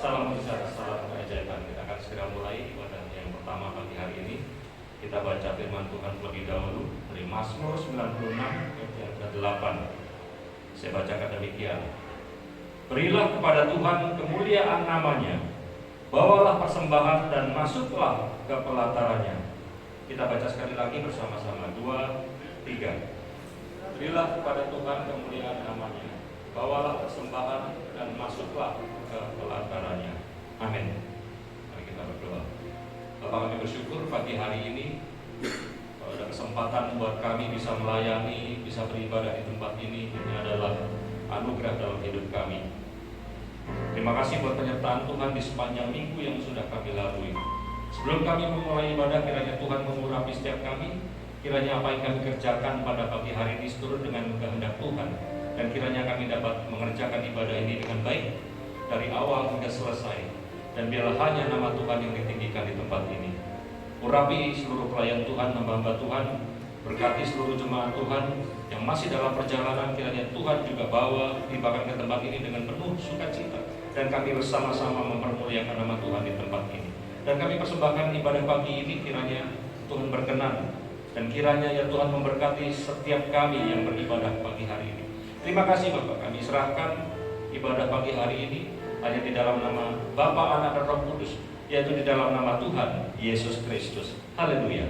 Salam mujizat, salam keajaiban. Kita akan segera mulai ibadah yang pertama pagi hari ini. Kita baca firman Tuhan terlebih dahulu dari Mazmur 96 ayat 8. Saya bacakan demikian. Berilah kepada Tuhan kemuliaan namanya, bawalah persembahan dan masuklah ke pelatarannya. Kita baca sekali lagi bersama-sama, 2, 3. Berilah kepada Tuhan kemuliaan namanya, bawalah persembahan dan masuklah ke pelatarannya. Amin. Mari kita berdoa. Bapak, kami bersyukur pagi hari ini ada kesempatan buat kami bisa melayani, bisa beribadah di tempat ini. Ini adalah anugerah dalam hidup kami. Terima kasih buat penyertaan Tuhan di sepanjang minggu yang sudah kami lalui. Sebelum kami memulai ibadah, kiranya Tuhan mengurapi setiap kami. Kiranya apa yang kami kerjakan pada pagi hari ini seturut dengan kehendak Tuhan. Dan kiranya kami dapat mengerjakan ibadah ini dengan baik dari awal hingga selesai. Dan biarlah hanya nama Tuhan yang ditinggikan di tempat ini. Urapi seluruh pelayan Tuhan, hamba-hamba Tuhan. Berkati seluruh jemaat Tuhan yang masih dalam perjalanan. Kiranya Tuhan juga bawa tibakan ke tempat ini dengan penuh sukacita. Dan kami bersama-sama mempermuliakan nama Tuhan di tempat ini. Dan kami persembahkan ibadah pagi ini, kiranya Tuhan berkenan. Dan kiranya ya Tuhan memberkati setiap kami yang beribadah pagi hari ini. Terima kasih Bapak, kami serahkan ibadah pagi hari ini hanya di dalam nama Bapa, Anak, dan Roh Kudus, yaitu di dalam nama Tuhan Yesus Kristus. Haleluya.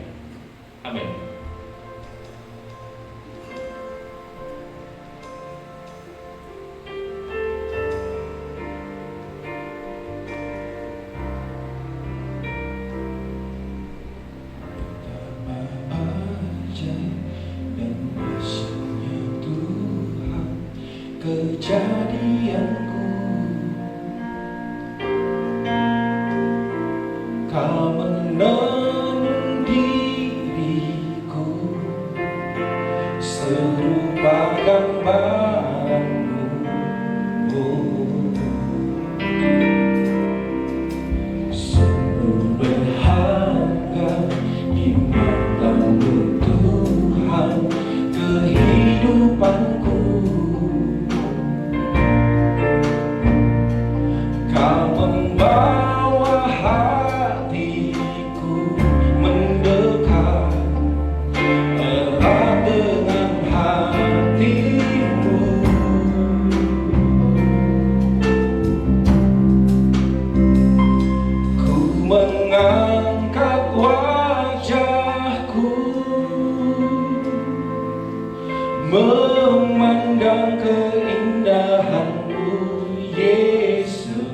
Amin. Kejadianku, Kau menemukan diriku serupa gambaranmu. Sungguh berharga di matamu Tuhan kehidupanku. Kau membawa hatiku mendekat erat dengan hatimu. Ku mengangkat wajahku memandang keindahanmu, Yesus.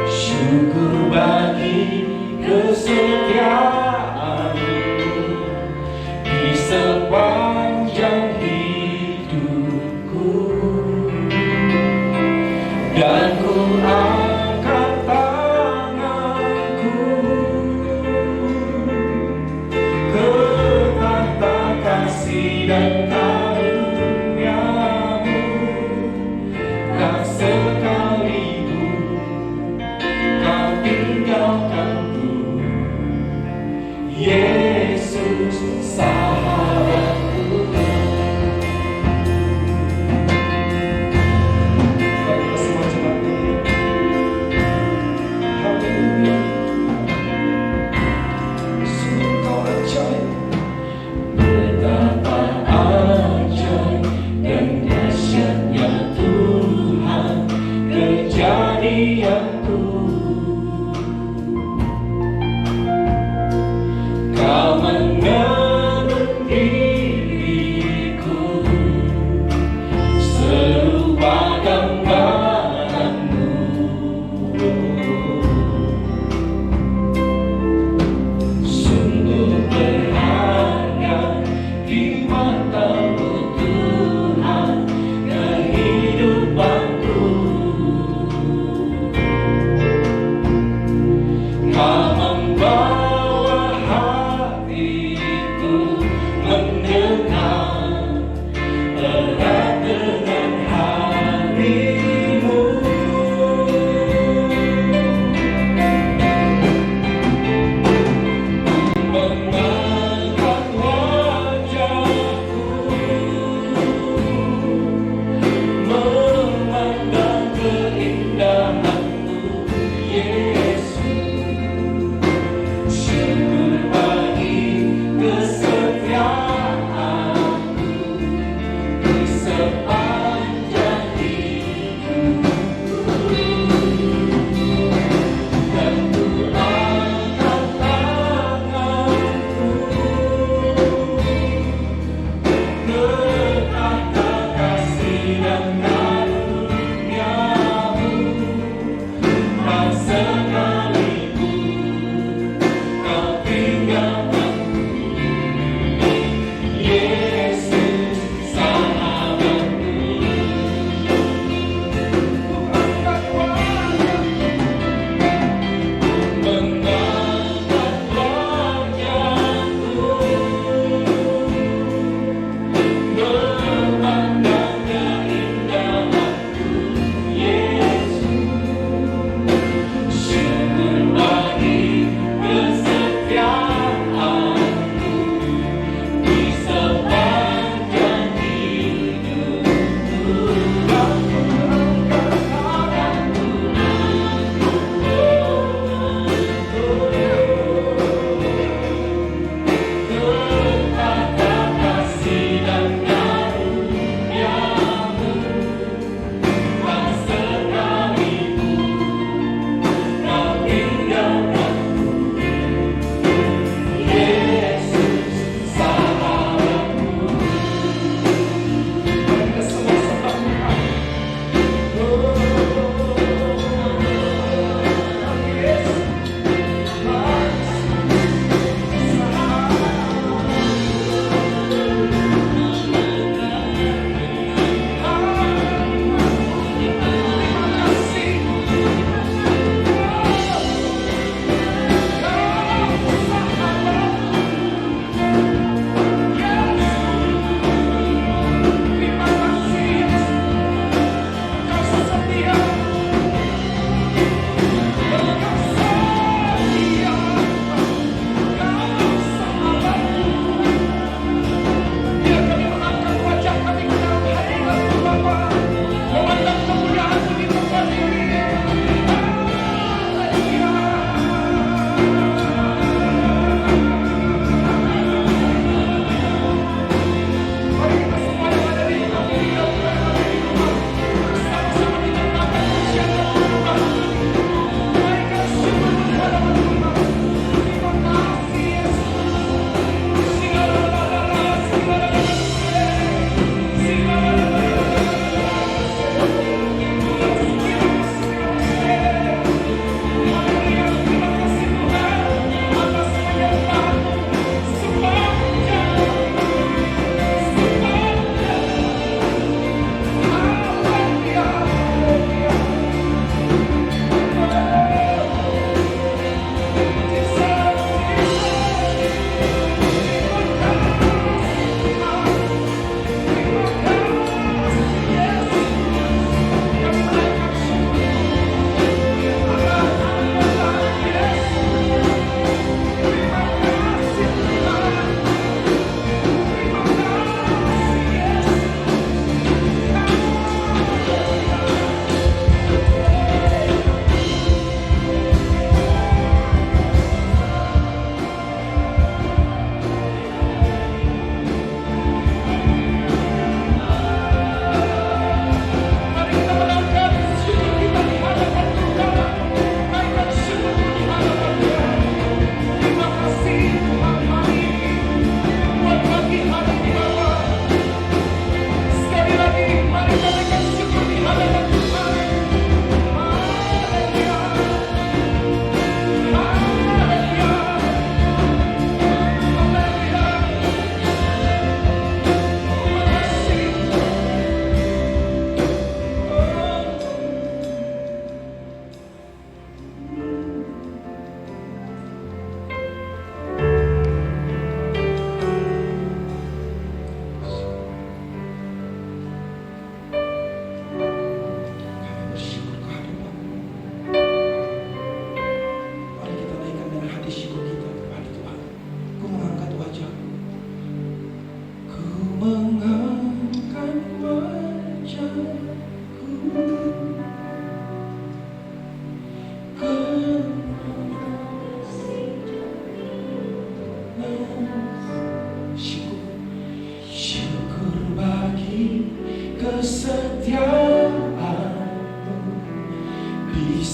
Syukur bagi kesetiaanmu di sepanjang hidupku. Dan ku angkat tanganku ke tahta kasih dan karuniamu. Tak sekalipun Kau tinggalkanku, Yesus sahabatku. Baik, kita semua coba dulu. Haleluya. Sungguh Kau ajaib, betapa ajaib dan dahsyatnya Tuhan kejadianku. Kau menemukan diriku serupa gambaranmu. Sungguh berharga di matamu Tuhan kehidupanku. Kau membawa hati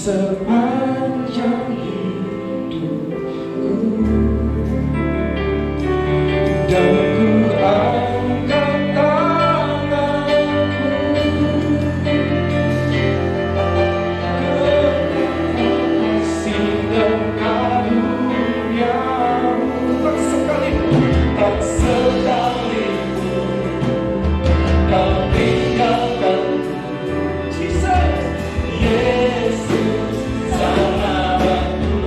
sepanjang hidupku, dan ku angkat tanganku kasih dan karunia-Mu. Tak sekalipun Kau tinggalkanku, Yesus, Sang Harapanku.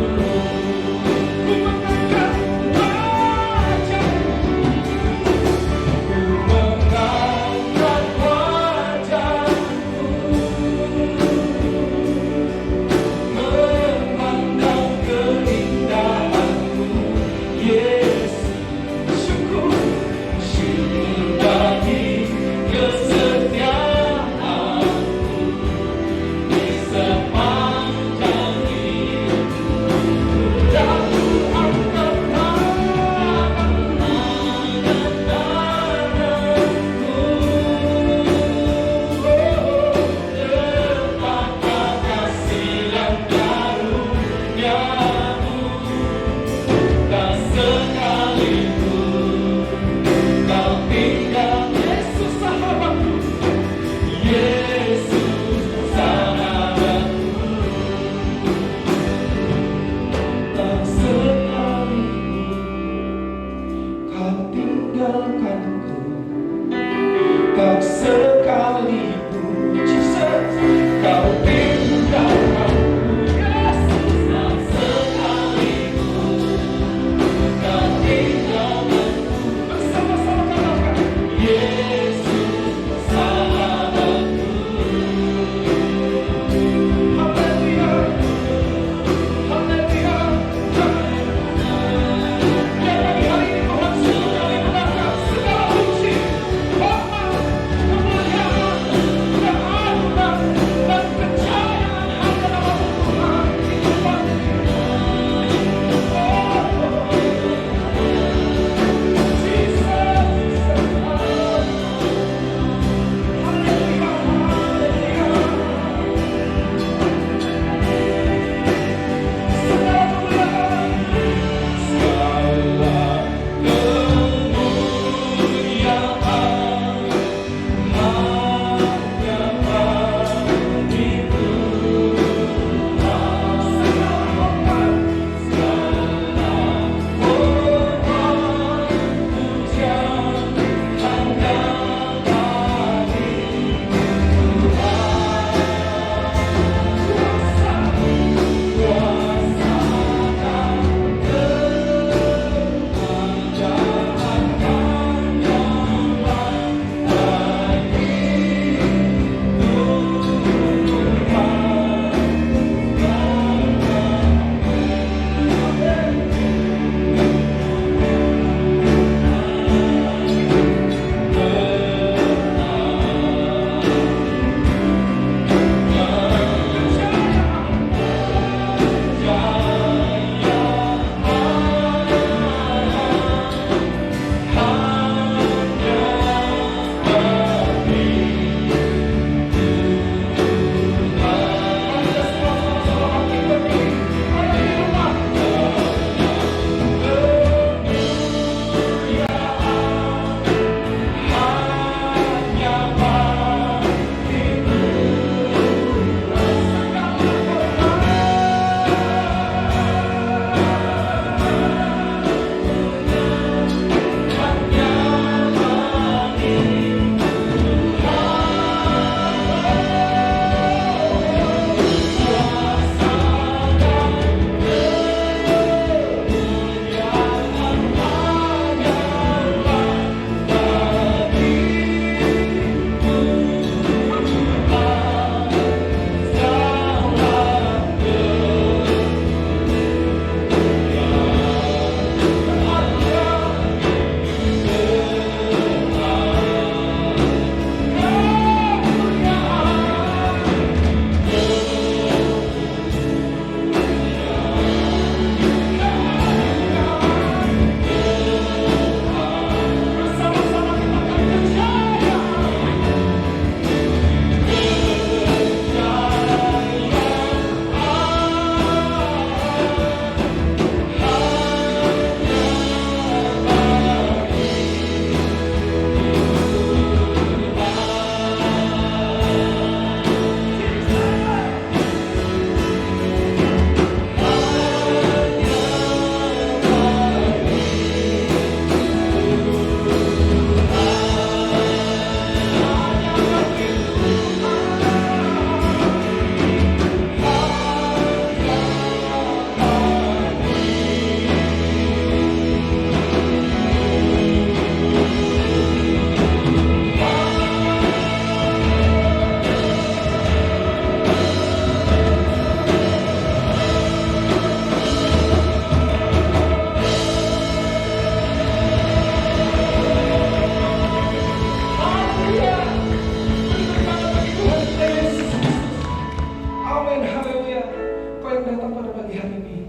datang pada pagi hari ini.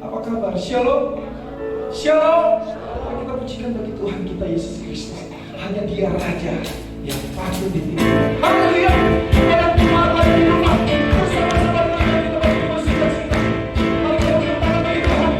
Apa kabar? Shalom. Shalom. Mari kita pujikan bagi Tuhan kita Yesus Kristus. Hanya Dia Raja yang patut ditinggikan. Haleluya. Ada Tuhan ada di rumah. Bersama-sama dengan kita bagi musik-musik. Mari kita berikan tangan bagi Tuhan.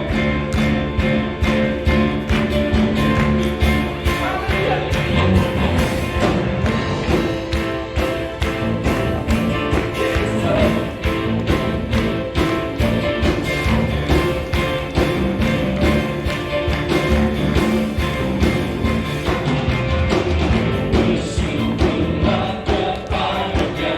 Bersyukurlah kepada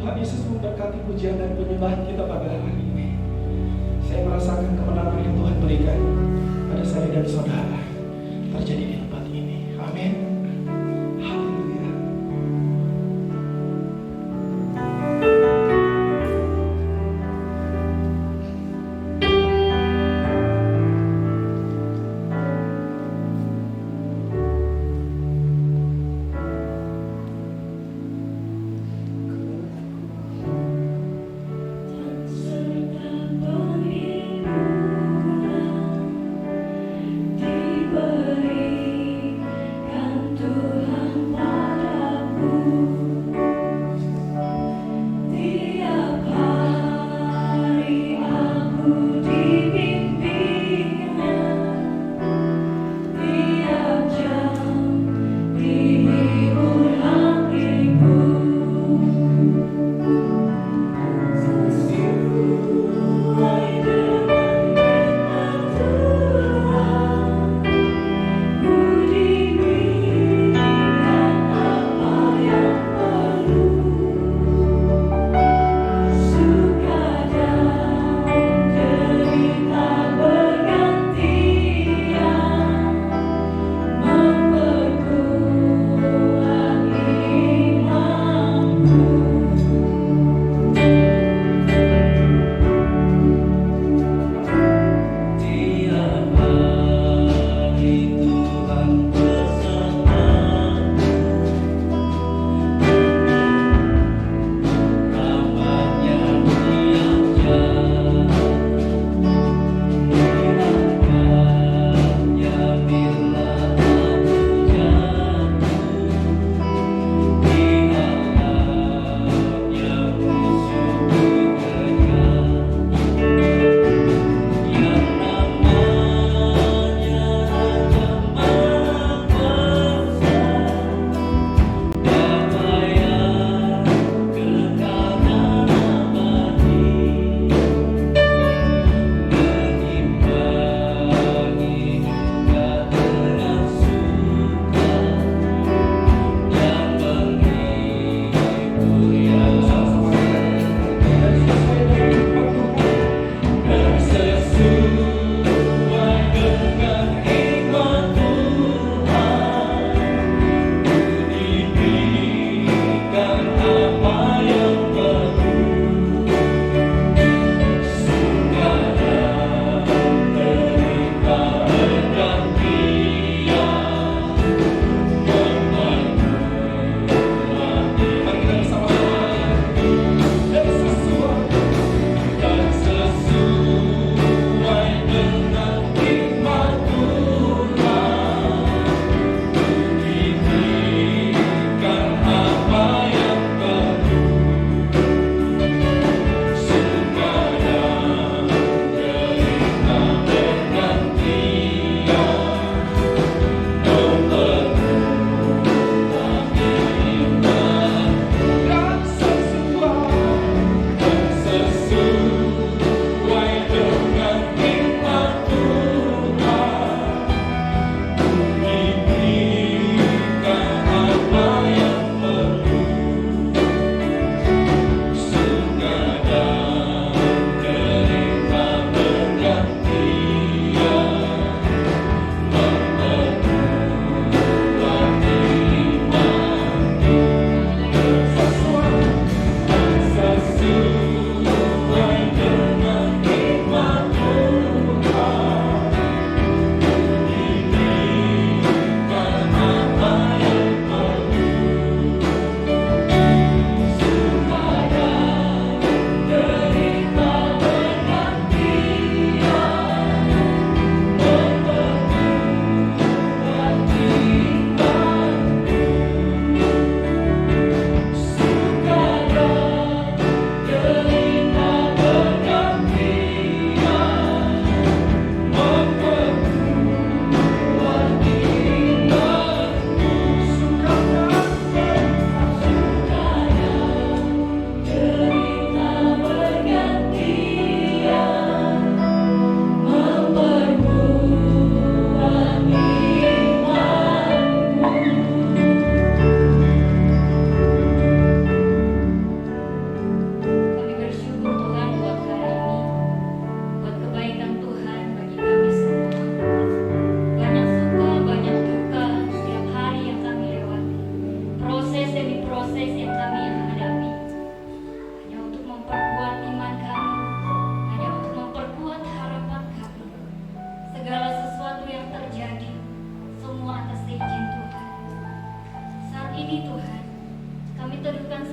Tuhan Yesus memberkati pujian dan penyembahan kita pada hari ini. Saya merasakan kemenangan yang Tuhan berikan pada saya dan saudara terjadi di tempat ini. Amin. Haleluya. Diberi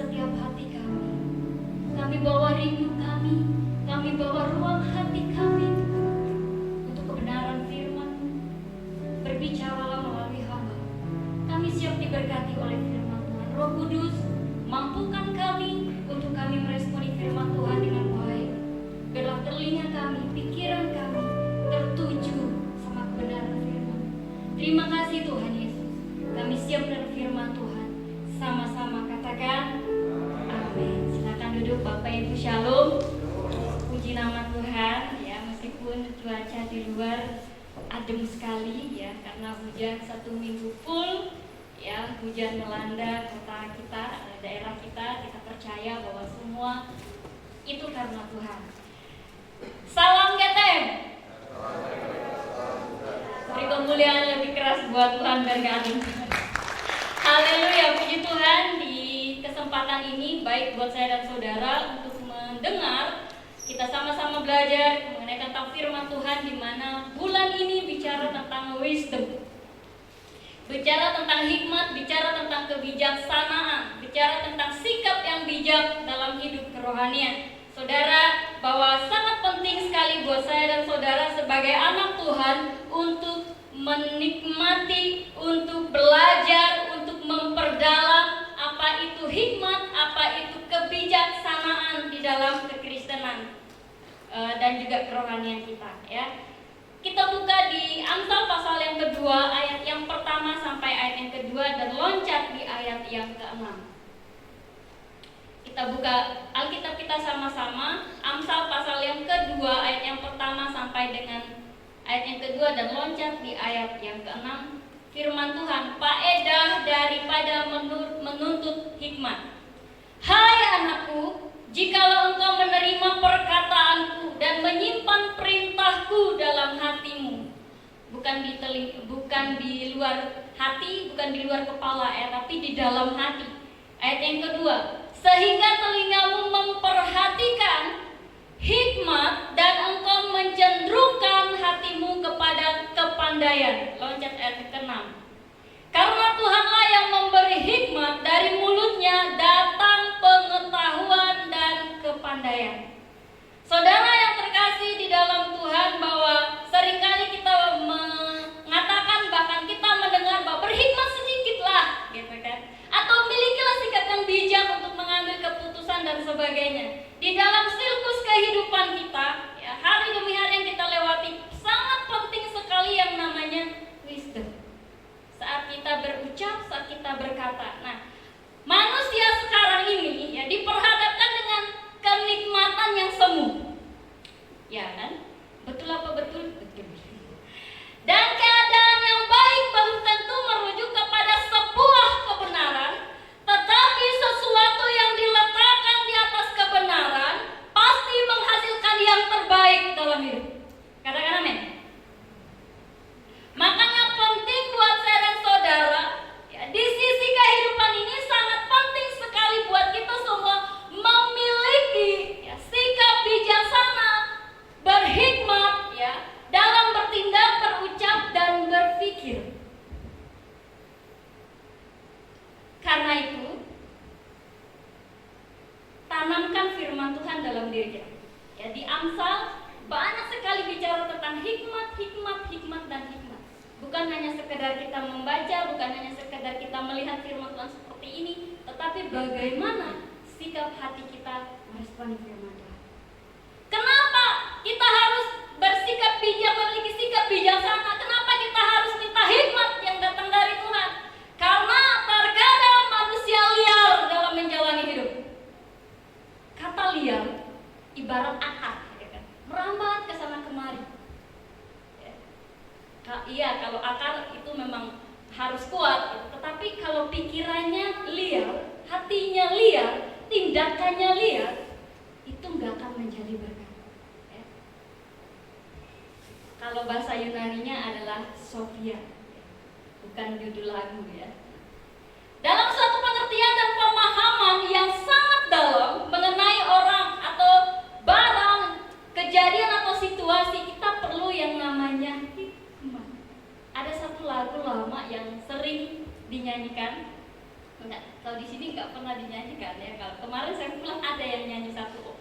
setiap hati kami. Kami bawa rindu kami bawa ruang hati kami untuk kebenaran firman-Mu. Berbicaralah melalui hamba. Kami siap diberkati oleh firman Tuhan. Roh Kudus, mampukan kami untuk kami meresponi firman Tuhan dengan baik. Biarlah telinga kami, pikiran kami tertuju sama kebenaran firman. Terima kasih Tuhan Yesus. Kami siap menerima firman Tuhan. Sama-sama katakan amin. Silakan duduk Bapak Ibu, shalom. Puji nama Tuhan ya, meskipun cuaca di luar adem sekali ya, karena hujan 1 minggu full ya, hujan melanda kota kita, daerah kita. Kita percaya bahwa semua itu karena Tuhan. Salam GTM. Beri kemuliaan lebih keras buat Tuhan dan kami. Haleluya, puji Tuhan. Di kesempatan ini baik buat saya dan saudara untuk mendengar, kita sama-sama belajar mengenai tentang firman Tuhan, di mana bulan ini bicara tentang wisdom, bicara tentang hikmat, bicara tentang kebijaksanaan, bicara tentang sikap yang bijak dalam hidup kerohanian. Saudara, bahwa sangat penting sekali buat saya dan saudara sebagai anak Tuhan untuk menikmati, untuk belajar, untuk memperdalam apa itu hikmat, apa itu kebijaksanaan di dalam kekristenan dan juga kerohanian kita ya. Kita buka di Amsal pasal yang kedua, ayat yang pertama sampai ayat yang kedua, dan loncat di ayat yang ke-6. Kita buka Alkitab kita sama-sama, Amsal pasal yang kedua, ayat yang pertama sampai dengan ayat yang kedua, dan loncat di ayat yang ke-6. Firman Tuhan, faedah daripada menuntut hikmat. Hai anakku, jikalau engkau menerima perkataanku dan menyimpan perintahku dalam hatimu, bukan di luar hati, bukan di luar kepala tapi di dalam hati. Ayat yang kedua, sehingga telingamu memperhatikan hikmat dan engkau mencenderungkan hatimu kepada kepandaian. Loncat ayat ke-6. Karena Tuhanlah yang memberi hikmat, dari mulutnya datang pengetahuan dan kepandaian. Saudara yang terkasih di dalam Tuhan, bahwa seringkali kita mengatakan, bahkan kita mendengar bahwa berhikmat sedikitlah, gitu kan? Atau milikilah sikap yang bijak untuk mengambil keputusan dan sebagainya. Di dalam siklus kehidupan kita, ya, hari demi hari yang kita lewati, sangat penting sekali yang namanya wisdom. Saat kita berucap, saat kita berkata. Nah, manusia sekarang ini ya diperhadapkan dengan kenikmatan yang semu. Ya kan? Betul apa betul? Betul. Dan keadaan yang baik belum tentu merujuk kepada sebuah kebenaran, tetapi sesuatu yang diletakkan di atas kebenaran pasti menghasilkan yang terbaik dalam hidup. Katakan amin. Makanya penting buat saya dan saudara ya, di sisi kehidupan ini sangat penting sekali buat kita semua memiliki ya, sikap bijaksana, berhikmat ya, dalam bertindak, berucap, dan berpikir. Karena itu, tanamkan firman Tuhan dalam diri kita. Ya, di Amsal banyak sekali bicara tentang hikmat, dan hikmat. Bukan hanya sekedar kita membaca, bukan hanya sekedar kita melihat firman Tuhan seperti ini, tetapi bagaimana sikap hati kita meresponi firman Tuhan. Kenapa kita harus bersikap bijak, memiliki sikap bijaksana? Kenapa kita harus minta hikmat yang datang dari Tuhan? Karena terkadang manusia liar dalam menjalani hidup. Kata liar ibarat akar, ya kan? Merambat ke sana kemari. Iya, kalau akar itu memang harus kuat, gitu. Tetapi kalau pikirannya liar, hatinya liar, tindakannya liar, itu nggak akan menjadi berkat. Ya. Kalau bahasa Yunaninya adalah Sophia, bukan judul lagu ya. Dalam suatu pengertian dan pemahaman yang sangat dalam mengenai orang atau barang, kejadian atau situasi, kita perlu yang namanya hikmat. Ada satu lagu lama yang sering dinyanyikan, enggak, kalau di sini nggak pernah dinyanyikan ya. Kemarin saya pulang ada yang nyanyi satu,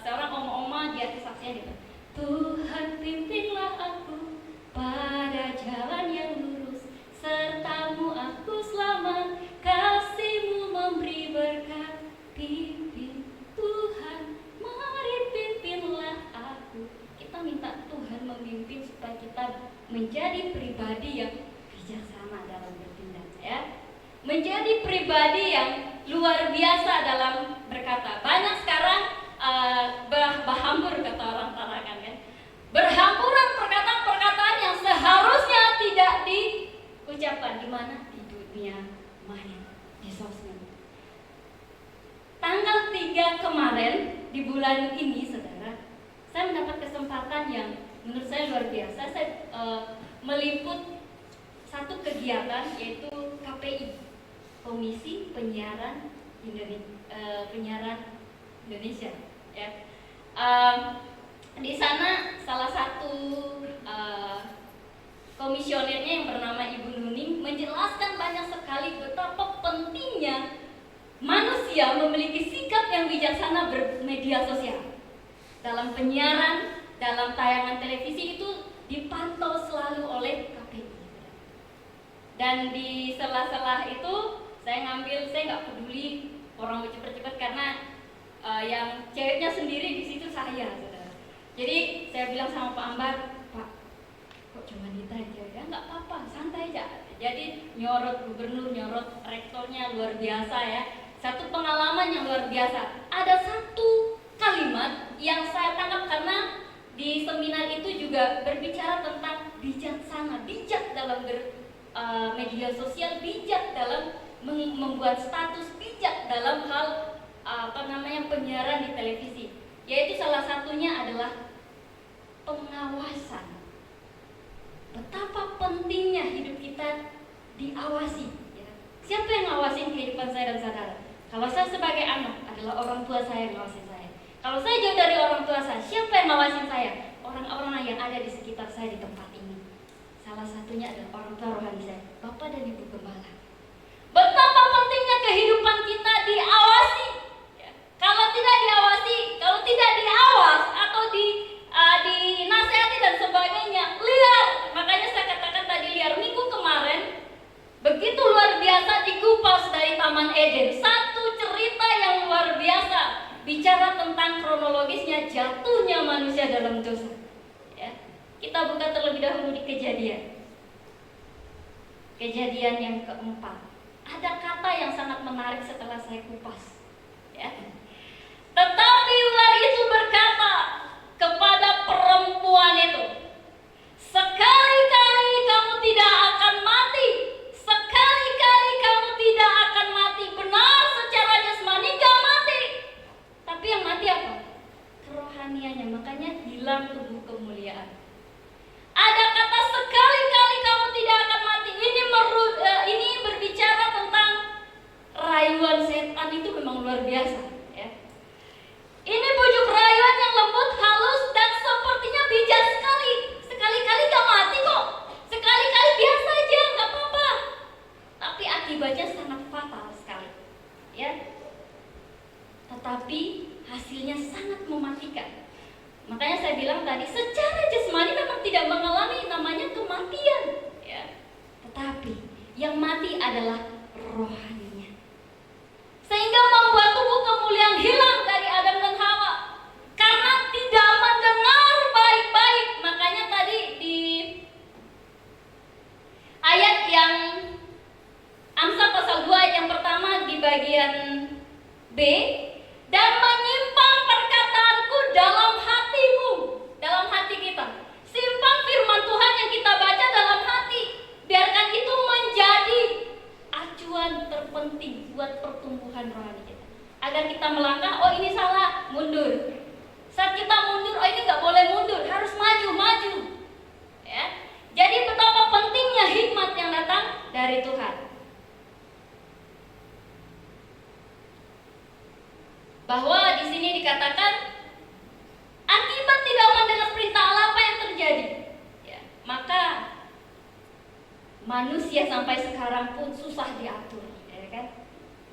seorang oma-oma di atas saksinya gitu. Tuhan pimpinlah aku pada jalan yang lurus, sertamu aku selamat, kasihmu memberi berkat. Pimpin Tuhan, mari pimpinlah aku. Kita minta Tuhan memimpin supaya kita menjadi pribadi yang bijaksana dalam bertindak, ya. Menjadi pribadi yang luar biasa dalam berkata. Banyak sekarang berhambur kata orang Tarakan kan. Berhamburan perkataan-perkataan yang seharusnya tidak diucapkan di mana? Di dunia maya, di sosmed. Tanggal 3 kemarin di bulan ini, saudara, saya mendapat kesempatan yang menurut saya luar biasa. Saya meliput satu kegiatan yaitu KPI, Komisi Penyiaran Indonesia, ya. Di sana salah satu komisionernya yang bernama Ibu Nuning menjelaskan banyak sekali betapa pentingnya manusia memiliki sikap yang bijaksana bermedia sosial. Dalam penyiaran, dalam tayangan televisi itu dipantau selalu oleh KPI. Dan di sela-sela itu saya nggak peduli orang bercepat-cepat karena yang ceweknya sendiri di situ saya, saudara. Jadi saya bilang sama Pak Ambar, Pak, kok cuma Dita aja ya? Nggak apa-apa, santai aja. Jadi nyorot gubernur, nyorot rektornya luar biasa ya. Satu pengalaman yang luar biasa. Ada satu kalimat yang saya tangkap karena di seminar itu juga berbicara tentang bijaksana, bijak dalam media sosial, bijak dalam membuat status, bijak dalam hal penyiaran di televisi. Yaitu salah satunya adalah pengawasan. Betapa pentingnya hidup kita diawasi, ya. Siapa yang ngawasin kehidupan saya dan saudara? Kalau saya sebagai anak adalah orang tua saya yang ngawasin saya. Kalau saya jauh dari orang tua saya, siapa yang ngawasin saya? Orang-orang yang ada di sekitar saya di tempat ini. Salah satunya adalah orang tua rohani saya, Bapak dan Ibu Gembala. Betapa pentingnya kehidupan kita diawasi. Ya. Kalau tidak diawasi, kalau tidak diawas atau dinasehati dan sebagainya, liar. Makanya saya katakan tadi liar. Minggu kemarin begitu luar biasa dikupas dari Taman Eden. Satu cerita yang luar biasa bicara tentang kronologisnya jatuhnya manusia dalam dosa. Ya. Kita buka terlebih dahulu di Kejadian yang keempat. Ada kata yang sangat menarik setelah saya kupas, ya. Tetapi ular itu berkata kepada perempuan itu, sekali-kali kamu tidak akan mati, sekali-kali kamu tidak akan mati. Benar, secara jasmani gak mati, tapi yang mati apa? Kerohaniannya. Makanya hilang tubuh kemuliaan. Ada kata sekali-kali kamu tidak akan mati. Ini berbicara tentang rayuan setan, itu memang luar biasa, ya. Ini bujuk rayuan yang lembut, halus, dan sepertinya bijak sekali. Sekali-kali gak mati kok. Sekali-kali biasa aja, gak apa-apa. Tapi akibatnya sangat fatal sekali, ya. Tetapi hasilnya sangat mematikan. Makanya saya bilang tadi, secara jasmani memang tidak mengalami namanya kematian, ya. Tetapi yang mati adalah rohaninya, sehingga membuat tubuh kemuliaan hilang dari Adam dan Hawa karena tidak mendengar baik-baik. Makanya tadi di ayat yang Amsal pasal 2 yang pertama di bagian B, dan menyimpang perkataanku dalam hatimu, dalam hati kita. Simpan firman Tuhan yang kita baca dalam hati. Biarkan itu menjadi acuan terpenting buat pertumbuhan rohani kita. Agar kita melangkah, oh ini salah, mundur. Saat kita mundur, oh ini gak boleh mundur, harus maju. Ya. Jadi betapa pentingnya hikmat yang datang dari Tuhan. Bahwa di sini dikatakan akibat tidak mendengar perintah Allah, apa yang terjadi? Ya, maka manusia sampai sekarang pun susah diatur, ya kan?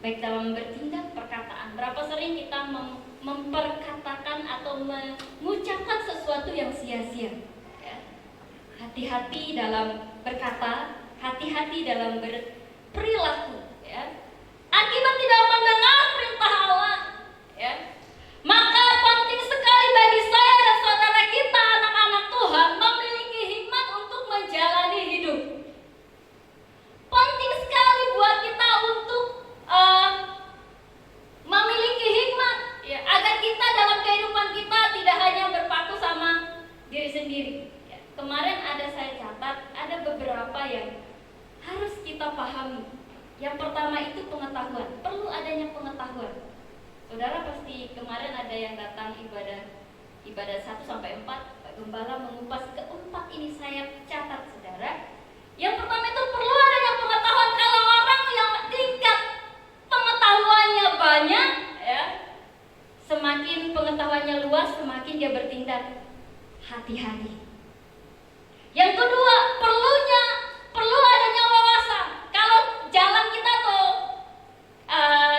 baik dalam bertindak, perkataan. Berapa sering kita memperkatakan atau mengucapkan sesuatu yang sia-sia, ya. Hati-hati dalam berkata, hati-hati dalam berperilaku, ya. Akibat tidak mendengar perintah Allah, ya. Maka penting sekali bagi saya dan saudara kita, anak-anak Tuhan, memiliki hikmat untuk menjalani hidup. Penting sekali buat kita untuk memiliki hikmat, ya, agar kita dalam kehidupan kita tidak hanya berpaku sama diri sendiri, ya. Kemarin saya catat ada beberapa yang harus kita pahami. Yang pertama itu pengetahuan, perlu adanya pengetahuan. Saudara pasti kemarin ada yang datang ibadah 1-4, Pak Gembala mengupas keempat ini, saya catat saudara. Yang pertama itu perlu adanya pengetahuan. Kalau orang yang tingkat pengetahuannya banyak, ya, semakin pengetahuannya luas, semakin dia bertindak hati-hati. Yang kedua, perlu adanya wawasan. Kalau jalan kita tuh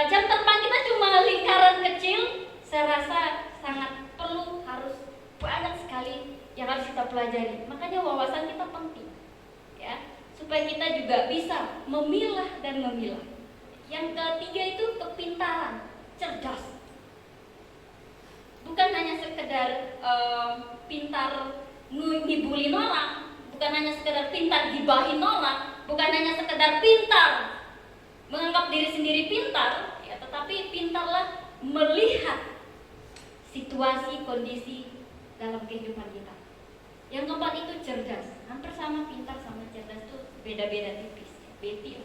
jam terbang kita cuma lingkaran kecil, saya rasa sangat perlu, harus banyak sekali yang harus kita pelajari. Makanya wawasan kita penting, ya, supaya kita juga bisa memilah dan memilah. Yang ketiga itu kepintaran, cerdas. Bukan hanya sekedar pintar ngibulin orang, bukan hanya sekedar pintar gibahin orang, bukan hanya sekedar pintar menganggap diri sendiri pintar, ya, tetapi pintarlah melihat situasi, kondisi dalam kehidupan kita. Yang keempat itu cerdas. Hampir sama pintar sama cerdas itu beda-beda tipis, ya, beti.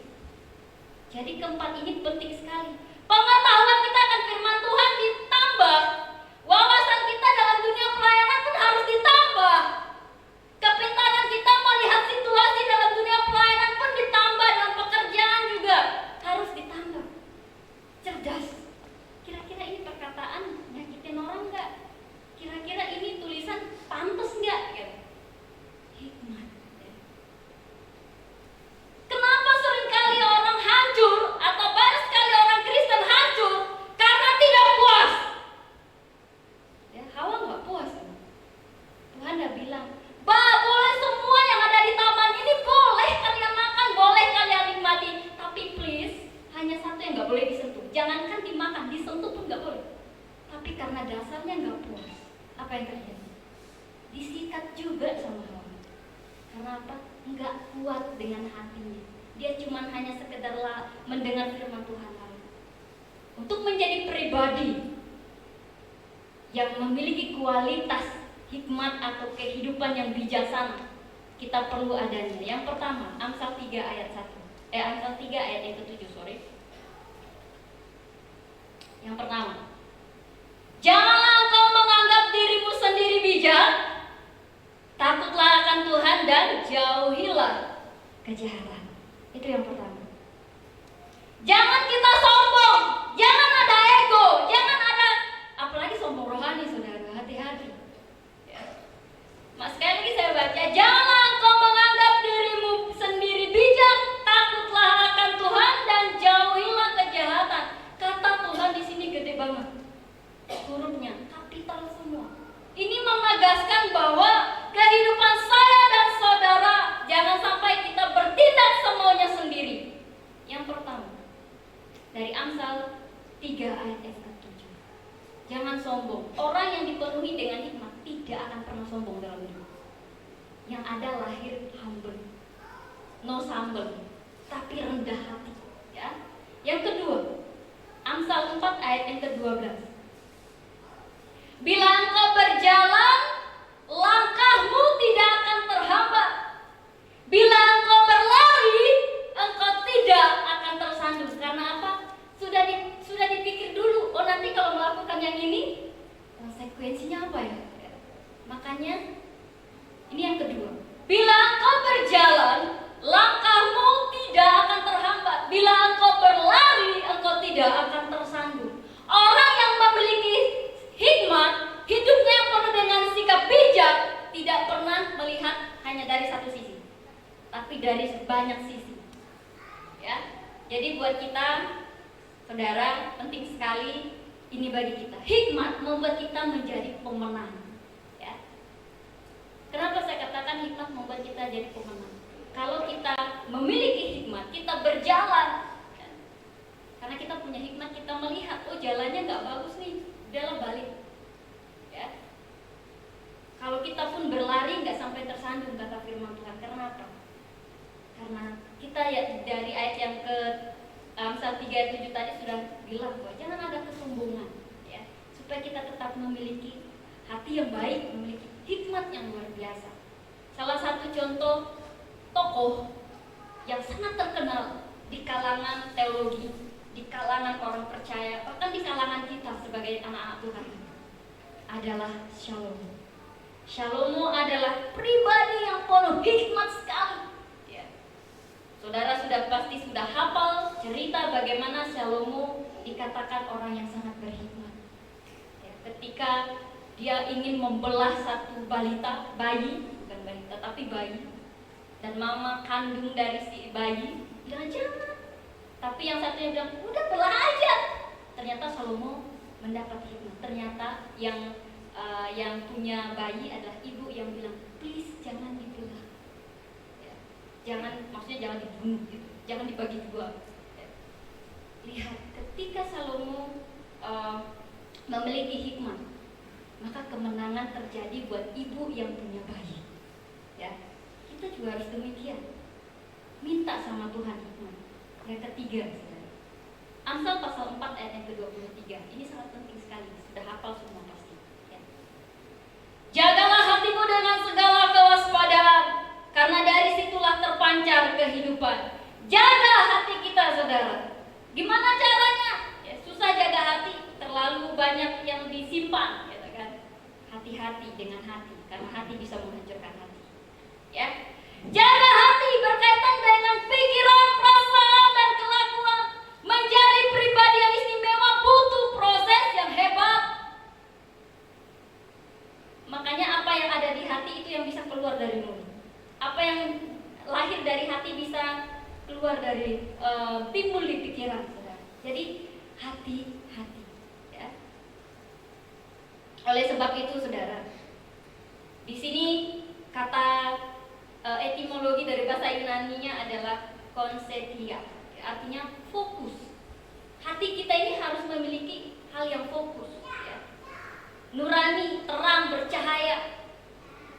Jadi keempat ini penting sekali. Pengetahuan kita akan firman Tuhan ditambah. Wawasan kita dalam dunia pelayanan pun harus ditambah. Kepintaran kita melihat situasi dalam dunia pelayanan pun ditambah, dalam pekerjaan juga harus ditambah. Cerdas. Kira-kira ini perkataan nyakitin orang nggak? Kira-kira ini tulisan pantas nggak? Gitu. Hikmat. Kenapa seringkali orang hancur atau banyak sekali orang Kristen hancur karena tidak puas? Ya, Hawa nggak puas. Tuhan udah bilang, boleh semua yang ada di taman ini boleh kalian makan, boleh kalian nikmati, tapi please hanya satu yang nggak boleh disentuh. Jangankan dimakan, disentuh pun nggak boleh. Tapi karena dasarnya nggak puas, apa yang terjadi? Disikat juga sama Hawa. Karena apa? Nggak kuat dengan hatinya. Dia cuma hanya sekedar mendengar firman Tuhan lalu. Untuk menjadi pribadi yang memiliki kualitas hikmat atau kehidupan yang bijaksana, kita perlu adanya. Yang pertama, Amsal 3 ayat 1. Amsal 3 ayat yang ke-7, sorry. Yang pertama, janganlah engkau menganggap dirimu sendiri bijak, takutlah akan Tuhan dan jauhilah kejahatan. Itu yang pertama. Jangan kita sombong, jangan ada ego, jangan ada, apalagi sombong rohani, saudara, hati-hati. Sekali lagi saya baca, janganlah engkau menganggap dirimu sendiri bijak, takutlah akan Tuhan dan jauhilah kejahatan. Kata Tuhan di sini gede banget, hurufnya kapital semua. Ini menegaskan bahwa kehidupan saya dan saudara jangan sampai kita bertindak semuanya sendiri. Yang pertama, dari Amsal 3 ayat yang ke-7. Jangan sombong. Orang yang dipenuhi dengan hikmat tidak akan pernah sombong dalam hidup. Yang ada lahir humble, no sambel, tapi rendah hati, ya. Yang kedua, Amsal 4 ayat yang ke-12. Bila engkau berjalan, langkahmu tidak akan terhambat. Bila engkau berlari, engkau tidak akan tersandung. Karena apa? Sudah dipikir dulu. Oh, nanti kalau melakukan yang ini, konsekuensinya apa ya? Makanya ini yang kedua. Bila engkau berjalan, langkahmu tidak akan terhambat. Bila engkau berlari, engkau tidak akan tersandung. Orang yang Saudara, penting sekali ini bagi kita. Hikmat membuat kita menjadi pemenang. Ya. Kenapa saya katakan hikmat membuat kita jadi pemenang? Kalau kita memiliki hikmat, kita berjalan. Ya. Karena kita punya hikmat, kita melihat, oh jalannya nggak bagus nih, udahlah balik. Ya. Kalau kita pun berlari nggak sampai tersandung, kata firman Tuhan. Kenapa? Karena kita ya dari ayat yang ke Amsal 3:7 tadi sudah bilang bahwa jangan ada kesombongan, ya, supaya kita tetap memiliki hati yang baik, memiliki hikmat yang luar biasa. Salah satu contoh tokoh yang sangat terkenal di kalangan teologi, di kalangan orang percaya, bahkan di kalangan kita sebagai anak-anak Tuhan adalah Salomo. Salomo adalah pribadi yang penuh hikmat sekali. Saudara pasti sudah hafal cerita bagaimana Salomo dikatakan orang yang sangat berhikmat. Ya, ketika dia ingin membelah satu balita, bayi, bukan balita tapi bayi, dan mama kandung dari si bayi bilang jangan. Tapi yang satunya bilang udah belah aja. Ternyata Salomo mendapat hikmat. Ternyata yang punya bayi adalah ibu yang bilang please jangan dibelah. Maksudnya jangan dibunuh gitu, jangan dibagi dua. Lihat, ketika Salomo memiliki hikmat, maka kemenangan terjadi buat ibu yang punya bayi. Ya, kita juga harus demikian. Minta sama Tuhan hikmat. Yang ketiga, saudara. Amsal pasal 4 ayat yang ke-23. Ini sangat penting sekali. Sudah hafal semua pasti. Ya. Jagalah hatimu dengan segala kewaspadaan, karena dari situlah terpancar kehidupan. Jaga hati kita, saudara. Gimana caranya? Ya, susah jaga hati, terlalu banyak yang disimpan, gitu kan? Hati-hati dengan hati, karena hati bisa menghancurkan hati. Ya, jaga hati berkaitan dengan pikiran, perasaan, dan kelakuan. Menjadi pribadi yang istimewa butuh proses yang hebat. Makanya apa yang ada di hati itu yang bisa keluar dari mulut. Apa yang lahir dari hati bisa keluar dari timbul di pikiran, saudara. Jadi hati-hati, ya. Oleh sebab itu, saudara, di sini kata etimologi dari bahasa Yunani-nya adalah konsetia, artinya fokus. Hati kita ini harus memiliki hal yang fokus, ya. Nurani, terang, bercahaya.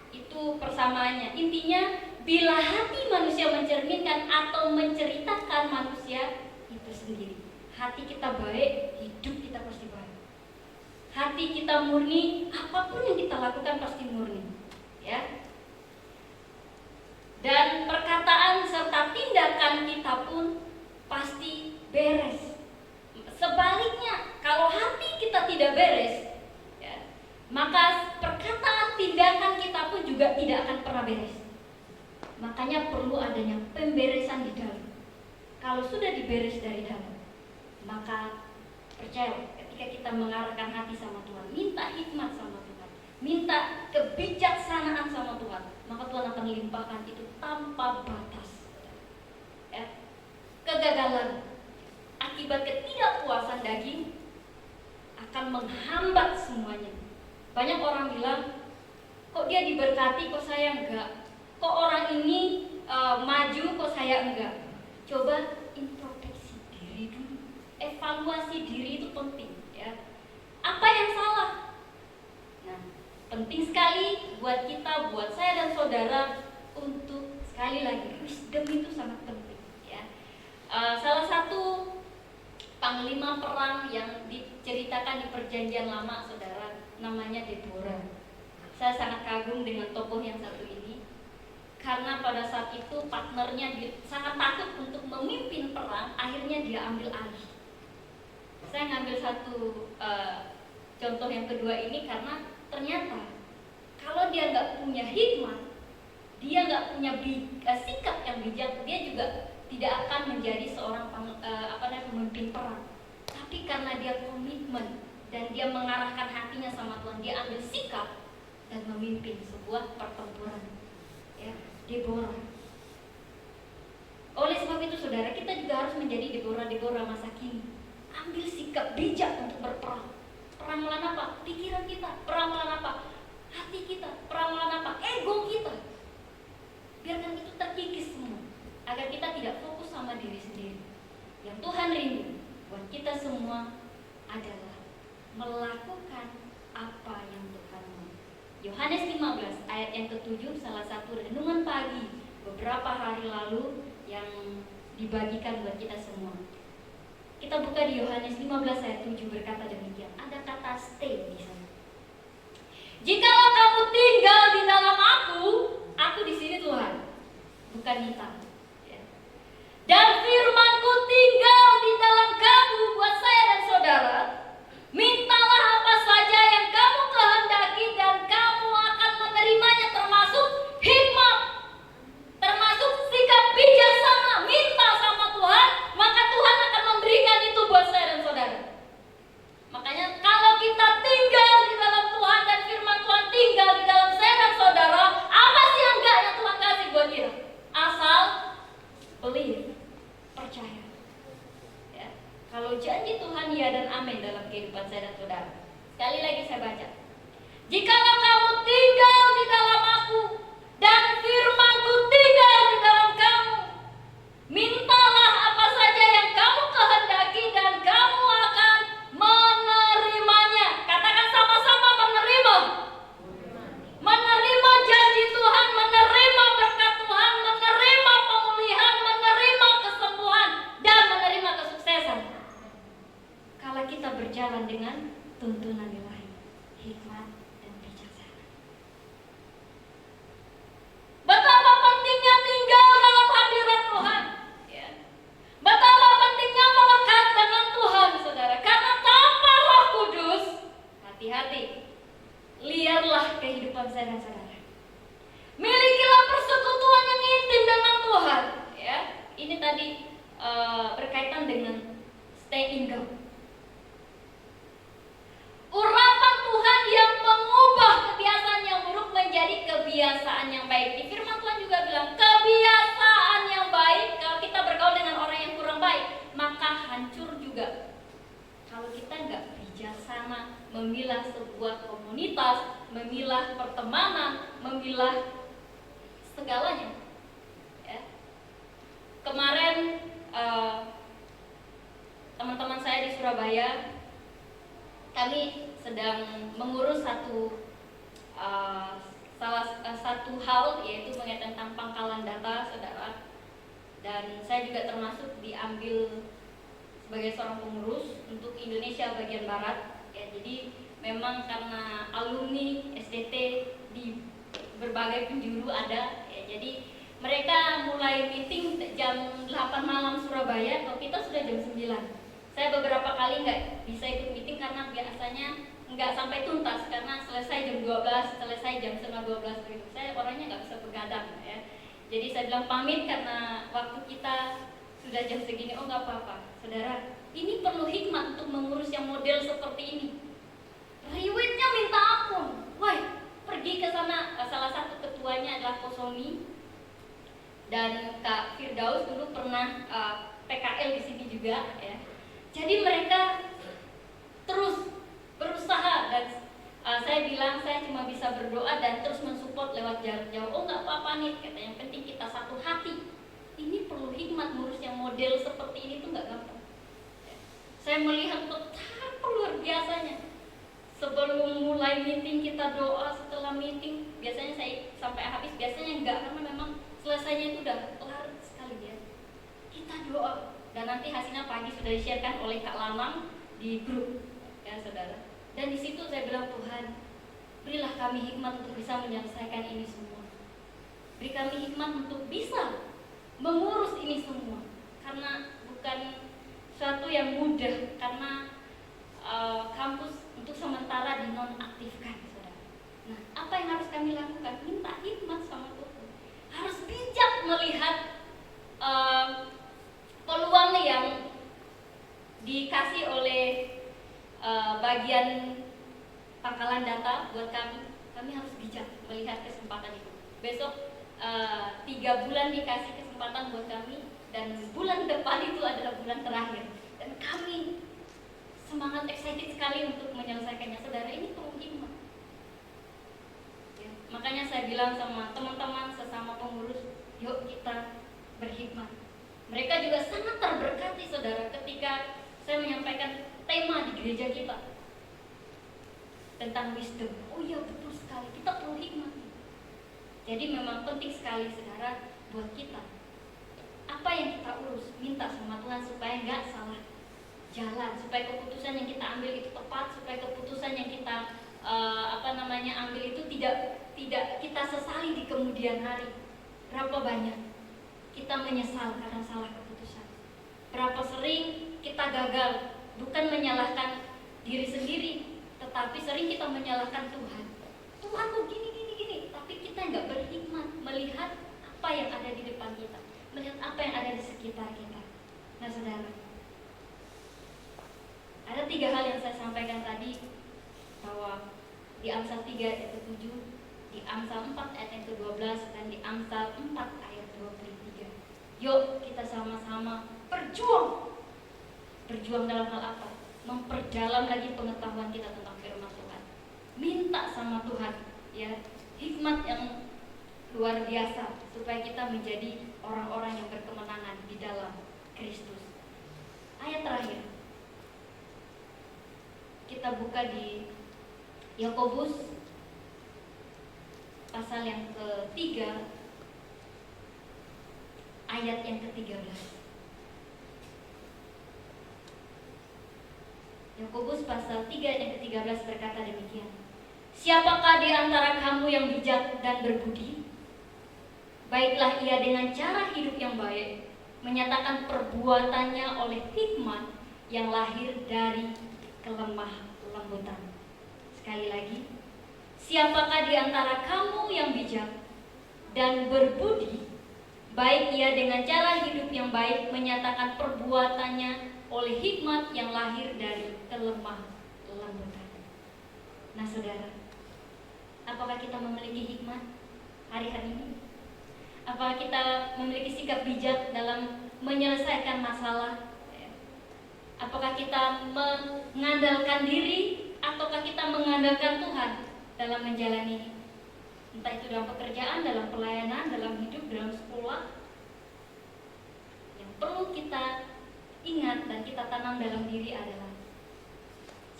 Itu persamaannya. Intinya, bila hati manusia mencerminkan atau menceritakan manusia itu sendiri. Hati kita baik, hidup kita pasti baik. Hati kita murni, apapun yang kita lakukan pasti murni. Ya. Dan perkataan serta tindakan kita pun pasti beres. Sebaliknya, kalau hati kita tidak beres, maka perkataan tindakan kita pun juga tidak akan pernah beres. Makanya perlu adanya pemberesan di dalam. Kalau sudah diberes dari dalam, maka percaya ketika kita mengarahkan hati sama Tuhan, minta hikmat sama Tuhan, minta kebijaksanaan sama Tuhan, maka Tuhan akan limpahkan itu tanpa batas. Ya. Kegagalan akibat ketidakpuasan daging akan menghambat semuanya. Banyak orang bilang, kok dia diberkati, kok saya enggak? Kok orang ini maju, kok saya enggak? Coba introspeksi diri dulu. Evaluasi diri itu penting, ya. Apa yang salah? Nah, penting sekali buat kita, buat saya dan saudara untuk sekali lagi wisdom itu sangat penting, ya. Salah satu panglima perang yang diceritakan di Perjanjian Lama, saudara, namanya Deborah. Saya sangat kagum dengan tokoh yang satu ini, karena pada saat itu partnernya sangat takut untuk memimpin perang. Akhirnya dia ambil alih. Saya ngambil satu contoh yang kedua ini karena ternyata kalau dia nggak punya hikmat, dia nggak punya sikap yang bijak, dia juga tidak akan menjadi seorang pemimpin perang. Tapi karena dia komitmen dan dia mengarahkan hatinya sama Tuhan, dia ambil sikap dan memimpin sebuah pertempuran. Ya, Deborah. Oleh sebab itu, saudara, kita juga harus menjadi Deborah masa kini. ambil sikap bijak untuk berperang. Perang melawan apa? Pikiran kita. Perang melawan apa? Hati kita. Perang melawan apa? Ego kita. Biarkan itu terkikis semua, agar kita tidak fokus sama diri sendiri. Yang Tuhan rindu buat kita semua adalah melakukan apa yang Tuhan mau. Yohanes 15 ayat yang ke-7, salah satu renungan pagi beberapa hari lalu yang dibagikan buat kita semua. Kita buka di Yohanes 15 ayat 7, berkata demikian. Ada kata stay di sana. Jikalau kamu tinggal di dalam aku di sini Tuhan, bukan hitam. Ya. Dan firman-Ku tinggal di dalam kamu, buat saya dan saudara. Mintalah apa saja yang kamu kehendaki dan kamu akan menerimanya, termasuk hikmat, termasuk sikap bijaksana. Minta sama Tuhan, maka Tuhan akan memberikan itu buat saya dan saudara. Makanya kalau kita tinggal di dalam Tuhan dan firman Tuhan tinggal di dalam saya dan saudara, apa sih yang enggak yang Tuhan kasih buat kita? Asal believe, percaya. Ya. Kalau janji Tuhan ya dan amin dalam kehidupan saya dan saudara. Sekali lagi saya baca. Jikalau kamu tinggal di dalam aku dan firman-Ku tinggal di dalam kamu, mintalah apa saja yang kamu kehendaki dan kamu akan menerimanya. Katakan sama-sama, menerima. Menerima janji Tuhan, menerima berkat Tuhan, menerima pemulihan, menerima kesembuhan, dan menerima kesuksesan. Kalau kita berjalan dengan tuntunan ilahi, hikmat dan bijaksana. Betapa pentingnya tinggal dalam hadirat Tuhan. Ya. Betapa pentingnya melekat dengan Tuhan, saudara. Karena tanpa Roh Kudus, hati-hati, liarlah kehidupan saya dan saudara. Milikilah persekutuan yang intim dengan Tuhan. Ya, ini tadi berkaitan dengan stay in God. Urapan Tuhan yang mengubah kebiasaan yang buruk menjadi kebiasaan yang baik. Di firman Tuhan juga bilang, kebiasaan yang baik, kalau kita bergaul dengan orang yang kurang baik, maka hancur juga. Kalau kita nggak bijaksana memilah sebuah komunitas, memilah pertemanan, memilah segalanya. Ya. Kemarin teman-teman saya di Surabaya, kami sedang mengurus satu hal, yaitu mengenai tentang pangkalan data, saudara. Dan saya juga termasuk diambil sebagai seorang pengurus untuk Indonesia bagian barat. Ya, jadi memang karena alumni SDT di berbagai penjuru ada. Ya, jadi mereka mulai meeting jam 8 malam Surabaya, kalau kita sudah jam 9. Saya beberapa kali nggak bisa ikut meeting karena biasanya nggak sampai tuntas, karena selesai jam 12, selesai jam setengah 12 begitu. Saya orangnya nggak bisa begadang ya. Jadi saya bilang pamit karena waktu kita sudah jam segini. Oh nggak apa-apa, saudara. Ini perlu hikmat untuk mengurus yang model seperti ini. Riwayatnya minta ampun. Wah, pergi ke sana. Salah satu ketuanya adalah Kosoni dan Kak Firdaus dulu pernah PKL di sini juga ya. Jadi mereka terus berusaha dan saya bilang saya cuma bisa berdoa dan terus mensupport lewat jarak jauh. Oh nggak apa-apa nih, kata yang penting kita satu hati. Ini perlu hikmat ngurus yang model seperti ini tuh nggak gampang. Saya melihat betapa luar biasanya. Sebelum mulai meeting kita doa, setelah meeting biasanya saya sampai habis, biasanya enggak karena memang selesainya itu udah larut sekali ya. Kita doa. Dan nanti hasilnya pagi sudah di-sharekan oleh Kak Lamang di grup ya saudara. Dan di situ saya bilang, Tuhan, berilah kami hikmat untuk bisa menyelesaikan ini semua. Beri kami hikmat untuk bisa mengurus ini semua. Karena bukan suatu yang mudah, karena kampus untuk sementara dinonaktifkan saudara. Nah, apa yang harus kami lakukan? Minta hikmat sama Tuhan. Harus bijak melihat peluang yang dikasih oleh bagian pangkalan data buat kami. Kami harus bijak melihat kesempatan itu. Besok 3 bulan dikasih kesempatan buat kami, dan bulan depan itu adalah bulan terakhir. Dan kami semangat, excited sekali untuk menyelesaikannya. Saudara, ini perlu hikmat. Ya, makanya saya bilang sama teman-teman sesama pengurus, yuk kita berhikmat. Mereka juga sangat terberkati, saudara, ketika saya menyampaikan tema di gereja kita tentang wisdom. Oh iya, betul sekali, kita perlu hikmat. Jadi memang penting sekali, saudara, buat kita. Apa yang kita urus, minta sama Tuhan supaya nggak salah jalan, supaya keputusan yang kita ambil itu tepat, supaya keputusan yang kita ambil itu tidak kita sesali di kemudian hari. Berapa banyak kita menyesal karena salah keputusan? Berapa sering kita gagal, bukan menyalahkan diri sendiri, tetapi sering kita menyalahkan Tuhan. Tuhan kok gini, tapi kita nggak berhikmat melihat apa yang ada di depan kita, melihat apa yang ada di sekitar kita. Nah, saudara, ada 3 hal yang saya sampaikan tadi, bahwa di Amsal 3 ayat ke-7, di Amsal 4 ayat yang ke-12, dan di Amsal 4 ayat 23. Yuk kita sama-sama berjuang. Berjuang dalam hal apa? Memperdalam lagi pengetahuan kita tentang firman Tuhan. Minta sama Tuhan, ya, hikmat yang luar biasa supaya kita menjadi orang-orang yang berkemenangan di dalam Kristus. Ayat terakhir kita buka di Yakobus pasal yang ke-3 ayat yang ke-13. Yakobus pasal 3 ayat yang ke-13 berkata demikian. Siapakah di antara kamu yang bijak dan berbudi? Baiklah ia dengan cara hidup yang baik, menyatakan perbuatannya oleh hikmat yang lahir dari kelemah lembutan. Sekali lagi, siapakah di antara kamu yang bijak dan berbudi? Baik ia dengan cara hidup yang baik, menyatakan perbuatannya oleh hikmat yang lahir dari kelemah lembutan. Nah, saudara, apakah kita memiliki hikmat hari-hari ini? Apakah kita memiliki sikap bijak dalam menyelesaikan masalah? Apakah kita mengandalkan diri ataukah kita mengandalkan Tuhan dalam menjalani, entah itu dalam pekerjaan, dalam pelayanan, dalam hidup, dalam sekolah? Yang perlu kita ingat dan kita tanam dalam diri adalah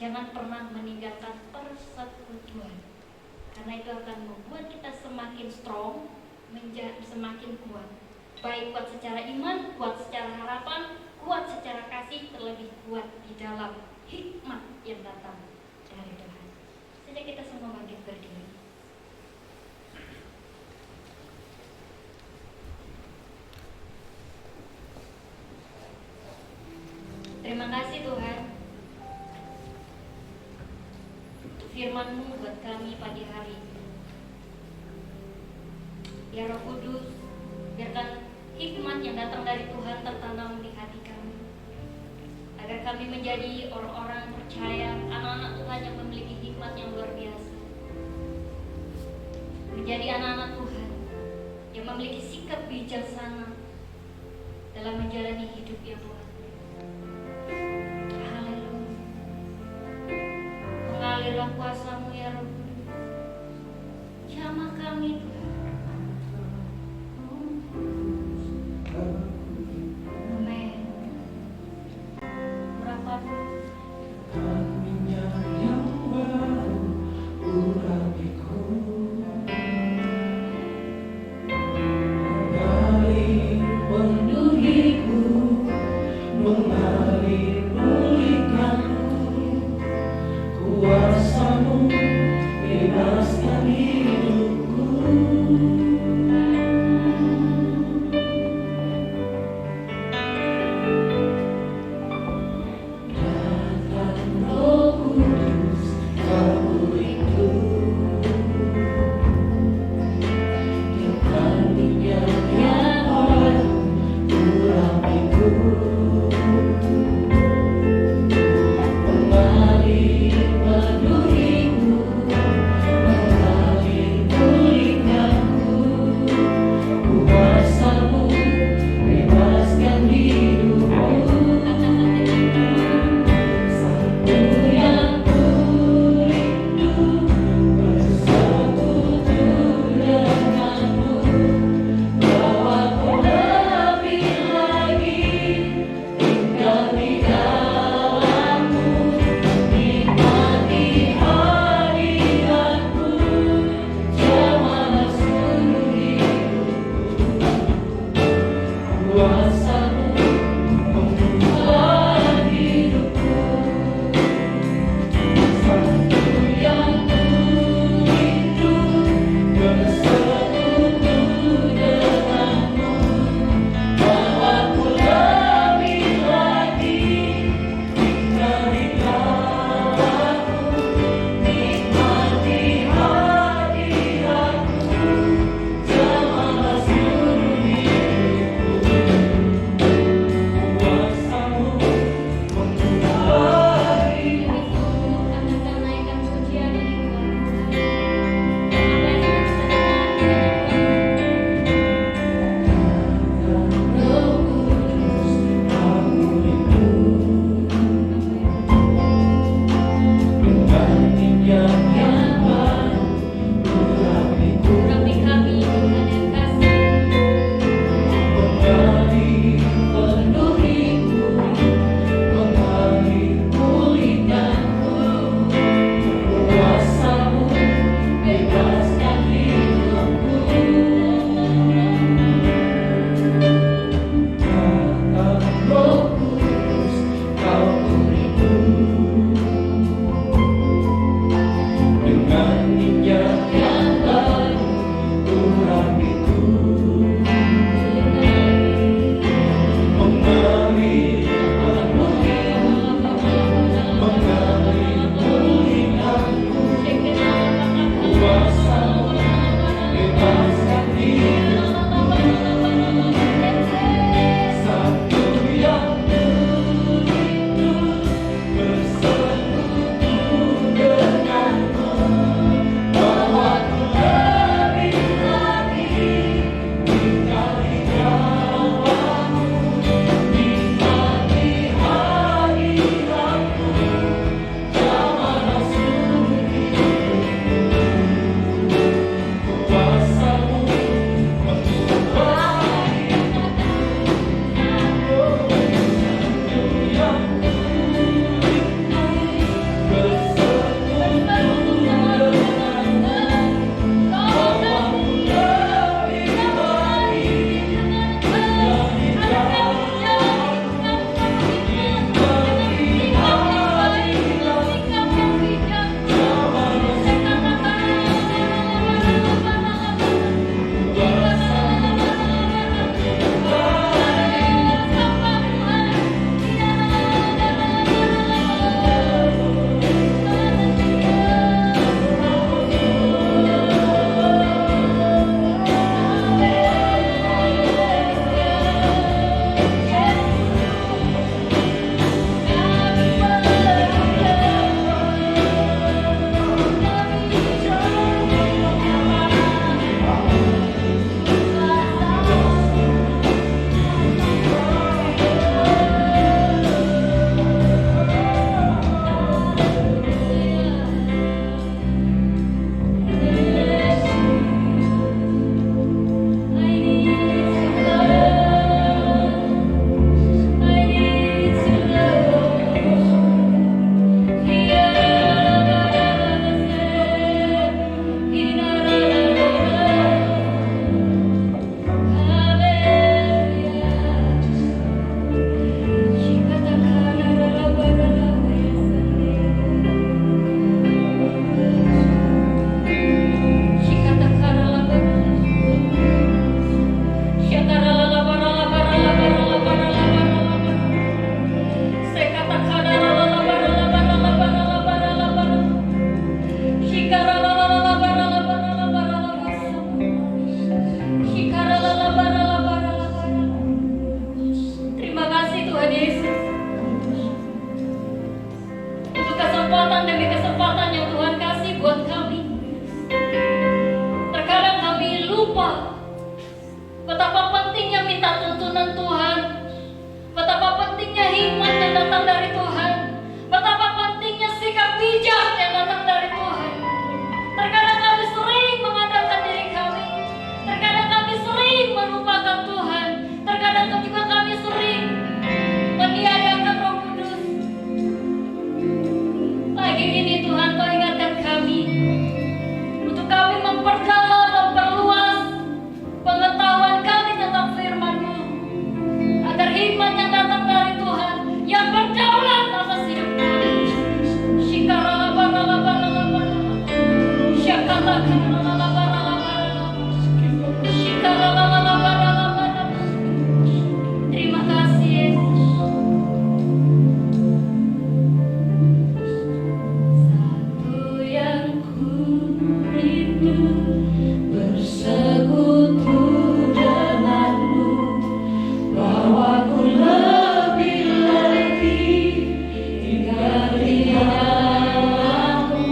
jangan pernah meninggalkan persekutuan, karena itu akan membuat kita semakin strong, semakin kuat. Baik kuat secara iman, kuat secara harapan, kuat secara kasih, terlebih kuat di dalam hikmat yang datang dari Tuhan. Saja kita semua bangkit berdiri. Terima kasih Tuhan, firman-Mu buat kami pagi hari ini. Ya Roh Kudus, biarkan hikmat yang datang dari Tuhan tertanam di hati kami, agar kami menjadi orang-orang percaya, anak-anak Tuhan yang memiliki hikmat yang luar biasa, menjadi anak-anak Tuhan yang memiliki sikap bijaksana dalam menjalani hidup yang luar. Haleluya. Mengalirlah kuasa-Mu ya Roh Kudus, jamah kami Tuhan. Mengalir Betapa pentingnya minta tuntunan Tuhan. Betapa pentingnya hikmat yang datang dari Tuhan. Betapa pentingnya sikap bijak yang datang dari Tuhan. Terkadang kami sering mengandalkan diri kami. Terkadang kami sering melupakan Tuhan. Terkadang juga kami sering meniadakan Roh Kudus. Pagi ini Tuhan, Kau ingatkan kami untuk kami memperdalam, memperluas pengetahuan kami tentang firman-Mu, agar hikmat yang datang dari Tuhan yang berdaulat atas hidup kami. Terima kasih Yesus. Satu yang ku rindu bersekutu denganmu, bawaku lebih lagi tinggal di dalammu,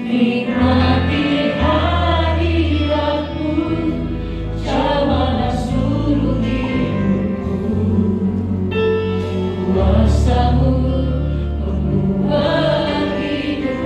nikmati hadiratmu, jamahlah seluruh hidupku, kuasamu membuat hidupku.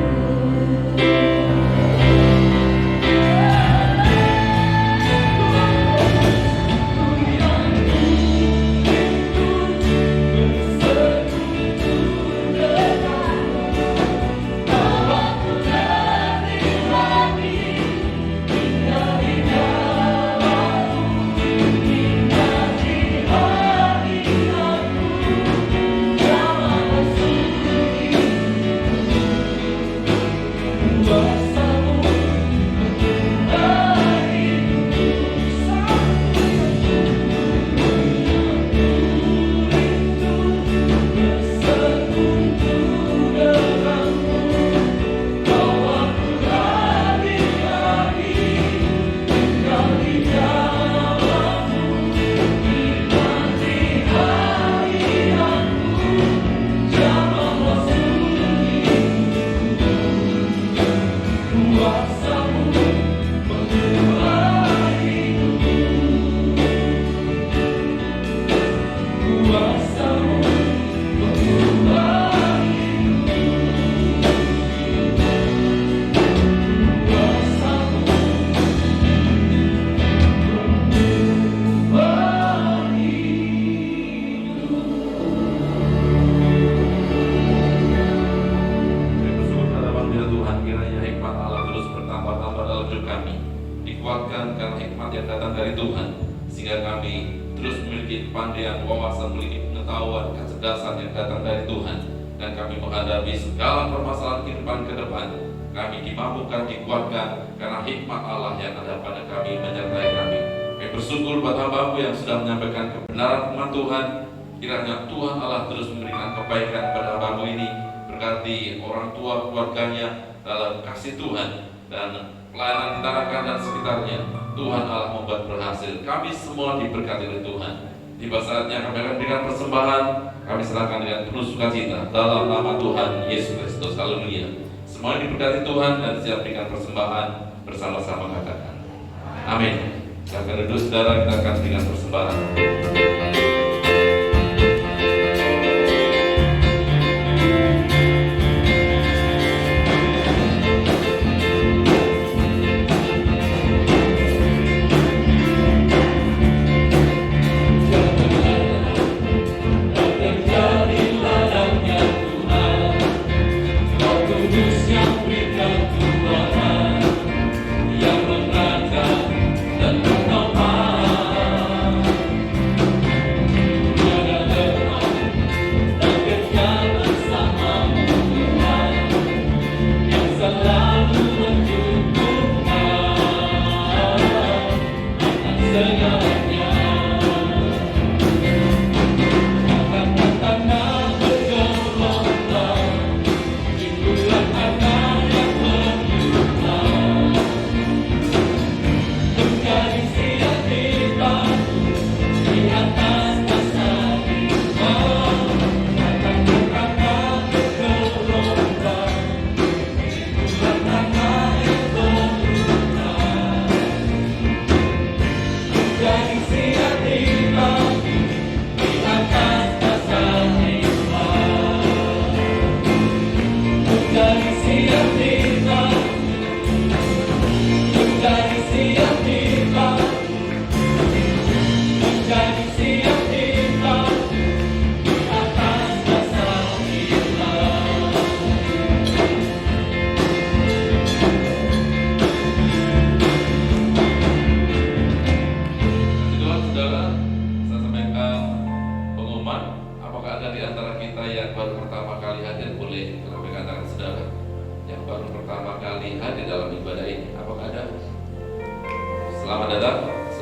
Dikuatkan karena hikmat yang datang dari Tuhan, sehingga kami terus memiliki kepandaian, wawasan, memiliki pengetahuan, kecerdasan yang datang dari Tuhan, dan kami menghadapi segala permasalahan kehidupan ke depan. Kami dimampukan, dikuatkan karena hikmat Allah yang ada pada kami, menyertai kami. Kami bersyukur buat hamba-Mu yang sudah menyampaikan kebenaran firman Tuhan. Kiranya Tuhan Allah terus memberikan kebaikan pada hamba-Mu ini, berkati orang tua, keluarganya dalam kasih Tuhan, dan pelayanan kita rekan dan sekitarnya. Tuhan Allah membuat berhasil. Kami semua diberkati oleh Tuhan. Tiba saatnya kami akan berikan persembahan. Kami serahkan dengan penuh sukacita dalam nama Tuhan Yesus Kristus. Haleluya. Semua diberkati Tuhan dan siap berikan persembahan bersama-sama, katakan amin. Silakan duduk saudara, kita akan berikan persembahan. Yang menerangkan dan menopang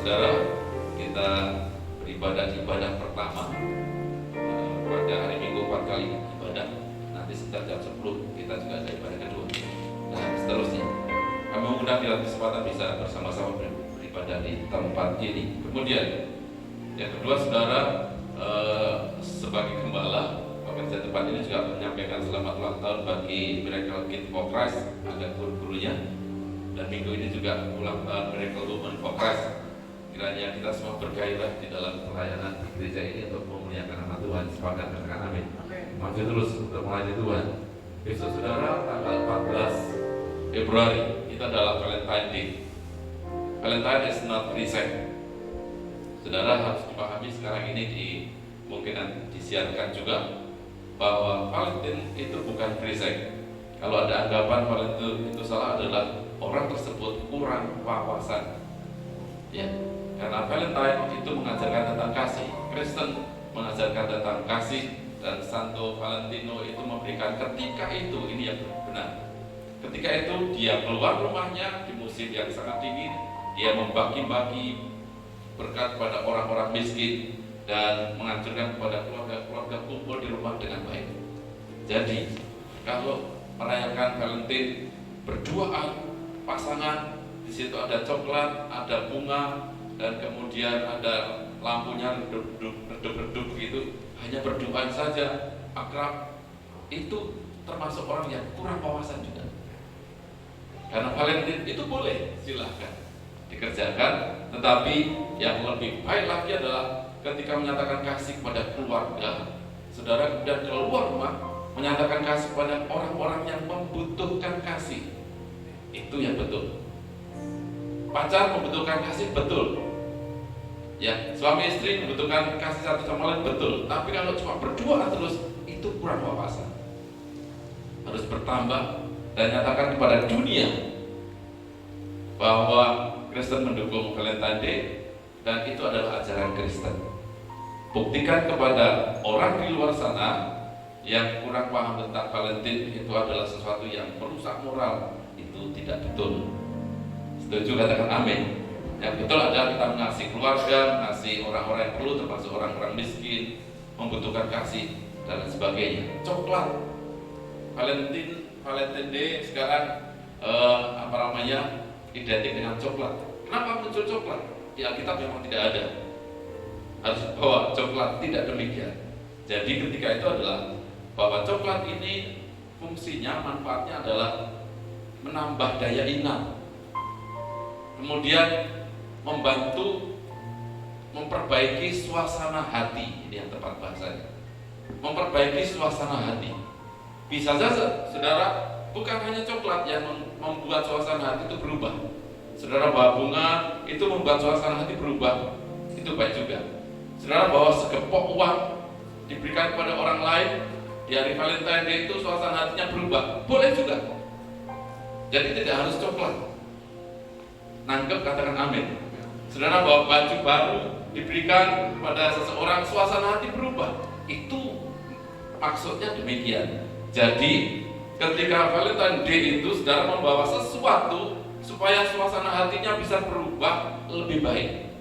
saudara, kita beribadah di ibadah pertama pada hari Minggu 4 kali ibadah. Nanti sekitar jam 10 kita juga ada ibadah kedua dan seterusnya. Kami mengundang dalam kesempatan bisa bersama-sama beribadah di tempat ini. Kemudian yang kedua, saudara, sebagai gembala pekerja tempat ini juga menyampaikan selamat ulang tahun bagi Miracle Kids for Christ, ada guru-gurunya. Dan minggu ini juga ulang tahun Miracle Women for Christ. Kiranya kita semua bergairah di dalam pelayanan di gereja ini untuk memuliakan nama Tuhan. Sepakat, katakan amin. Maju terus untuk melayani Tuhan. Besok saudara, tanggal 14 Februari kita adalah Valentine Day. Valentine is not free sex. Saudara harus dipahami sekarang ini mungkin disiarkan juga bahwa Valentine itu bukan free sex. Kalau ada anggapan Valentine itu salah, adalah orang tersebut kurang wawasan. Ya, karena Valentine itu mengajarkan tentang kasih. Kristen mengajarkan tentang kasih, dan Santo Valentino itu memberikan ketika itu, ini yang benar. Ketika itu dia keluar rumahnya di musim yang sangat dingin, dia membagi-bagi berkat kepada orang-orang miskin dan menganjurkan kepada keluarga-keluarga kumpul di rumah dengan baik. Jadi kalau merayakan Valentine berduaan, pasangan, di situ ada coklat, ada bunga, dan kemudian ada lampunya redup-redup gitu, hanya berduaan saja, akrab, itu termasuk orang yang kurang wawasan juga. Karena Valentine itu boleh, silahkan dikerjakan, tetapi yang lebih baik lagi adalah ketika menyatakan kasih kepada keluarga, saudara kemudian keluar rumah menyatakan kasih kepada orang-orang yang membutuhkan kasih. Itu yang betul. Pacar membutuhkan kasih, betul. Ya, suami istri membutuhkan kasih satu sama lain, betul. Tapi kalau cuma berdua terus, itu kurang wawasan. Harus bertambah dan nyatakan kepada dunia bahwa Kristen mendukung Valentine Day dan itu adalah ajaran Kristen. Buktikan kepada orang di luar sana yang kurang paham tentang Valentine itu adalah sesuatu yang merusak moral. Itu tidak betul. Setuju, katakan amin. Yang betul adalah kita mengasihi keluarga, mengasihi orang-orang yang perlu, termasuk orang-orang miskin, membutuhkan kasih dan sebagainya. Coklat, Valentine Day sekarang identik dengan coklat. Kenapa muncul coklat? Di Alkitab memang tidak ada. Harus bawa coklat, tidak demikian. Jadi ketika itu adalah bahwa coklat ini fungsinya, manfaatnya adalah menambah daya ingat, kemudian membantu memperbaiki suasana hati. Ini yang tepat bahasanya, memperbaiki suasana hati. Bisa saja saudara, bukan hanya coklat yang membuat suasana hati itu berubah. Saudara bawa bunga, itu membuat suasana hati berubah, itu baik juga. Saudara bawa segepok uang diberikan kepada orang lain di hari Valentine Day, itu suasana hatinya berubah, boleh juga. Jadi tidak harus coklat. Nangkep, katakan amin. Saudara bawa baju baru diberikan kepada seseorang, suasana hati berubah, itu maksudnya demikian. Jadi ketika Valentine Day itu saudara membawa sesuatu supaya suasana hatinya bisa berubah lebih baik,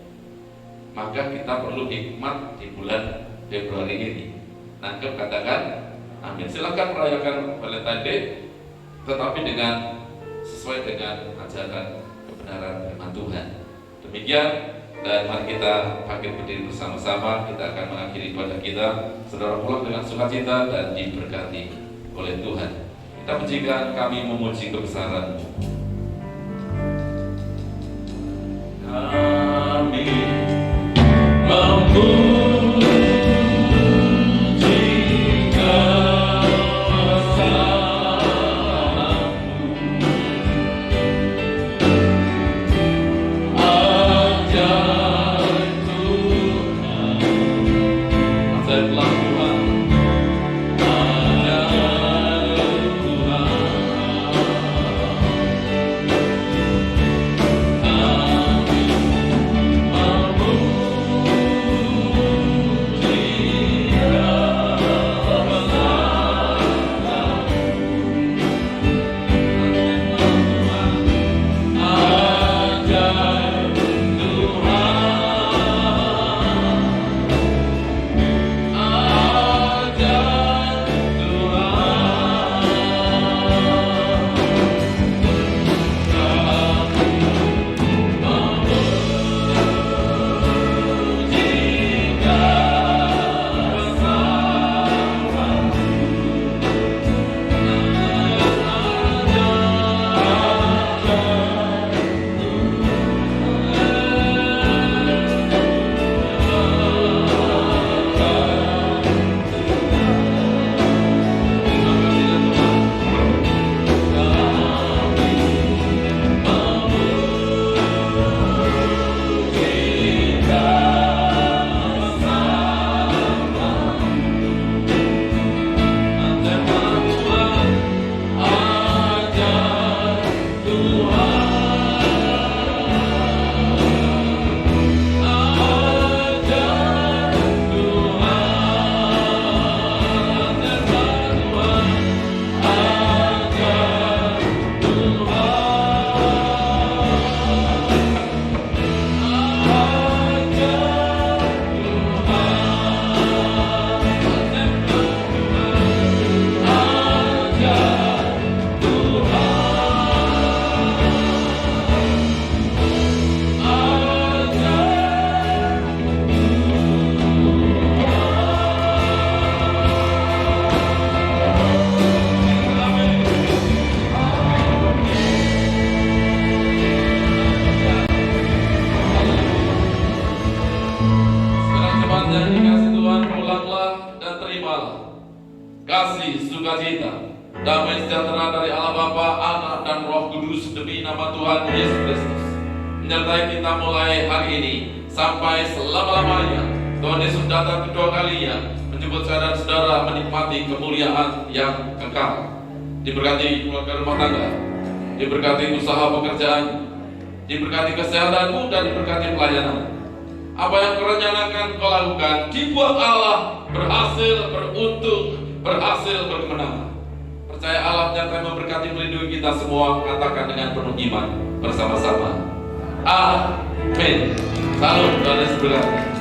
maka kita perlu hikmat di bulan Februari ini. Nangkep, katakan amin. Silakan merayakan Valentine Day, tetapi sesuai dengan ajaran kebenaran firman Tuhan. Demikian, dan mari kita bangkit berdiri bersama-sama. Kita akan mengakhiri ibadah kita. Saudara pulang dengan sukacita dan diberkati oleh Tuhan. Kita pujikan, kami memuji kebesaran-Mu. Kami memuji Tuhan. kasih, sukacita, damai sejahtera dari Allah Bapa, Anak, dan Roh Kudus demi nama Tuhan Yesus Kristus menyertai kita mulai hari ini sampai selama-lamanya. Tuhan Yesus datang kedua kalinya menjemput saudara-saudara menikmati kemuliaan yang kekal. Diberkati keluarga rumah tangga, diberkati usaha pekerjaan, diberkati kesehatanmu, dan diberkati pelayanan. Apa yang kau rencanakan kau lakukan, dibuat Allah berhasil, beruntung, berhasil, berkemenangan. Percaya Allah nyata memberkati, melindungi kita semua. Katakan dengan penuh iman bersama-sama. Amin. Salam dan seberkati.